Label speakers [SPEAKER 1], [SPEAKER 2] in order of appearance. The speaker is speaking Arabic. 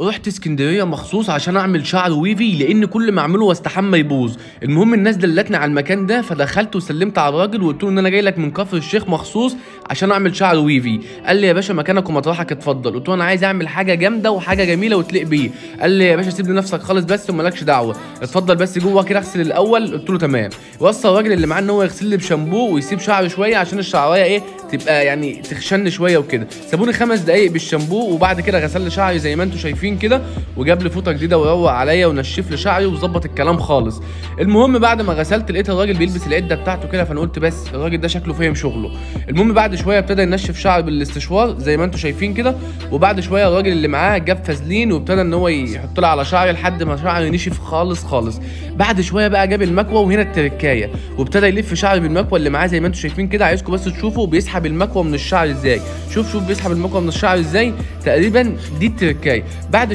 [SPEAKER 1] رُحت إسكندرية مخصوص عشان أعمل شعر ويفي، لإن كل ما أعمله واستحمى يبوظ. المهم الناس دلّتني على المكان ده، فدخلت وسلمت على الراجل وقُلت له إن أنا جاي لك من كفر الشيخ مخصوص عشان أعمل شعر ويفي. قال لي: يا باشا مكانك ومطرحك اتفضل. قُلت له: أنا عايز أعمل حاجة جامدة وحاجة جميلة وتليق بيّا. قال لي: يا باشا سيب لنفسك خالص بس وما لكش دعوة، اتفضل بس جوّه كده اغسل الأول. قُلت له: تمام. وصّى الراجل اللي معاه إن هو يغسل لي بشامبو ويسيب شعري شوية عشان الشعراية تبقى يعني تخشن شوية وكده. سابوني 5 دقايق بالشامبو وبعد كده غسل لي شعري زي ما أنتم شايفين كده، وجاب لي فوطه جديده وروق عليا ونشف لي شعري وظبط الكلام خالص. المهم بعد ما غسلت لقيت الراجل بيلبس العده بتاعته كده، فانا قلت بس الراجل ده شكله فاهم شغله. المهم بعد شويه ابتدى ينشف شعري بالاستشوار زي ما انتم شايفين كده، وبعد شويه الراجل اللي معاه جاب فازلين وابتدى ان هو يحط لي على شعري لحد ما شعري نشف خالص خالص. بعد شويه بقى جاب المكوه، وهنا التركايه، وابتدى يلف شعري بالمكوه اللي معاه زي ما انتم شايفين كده. عايزكم بس تشوفوا بيسحب المكوه من الشعر ازاي. شوف بيسحب المكوه من الشعر ازاي. تقريبا دي التركايه. بعد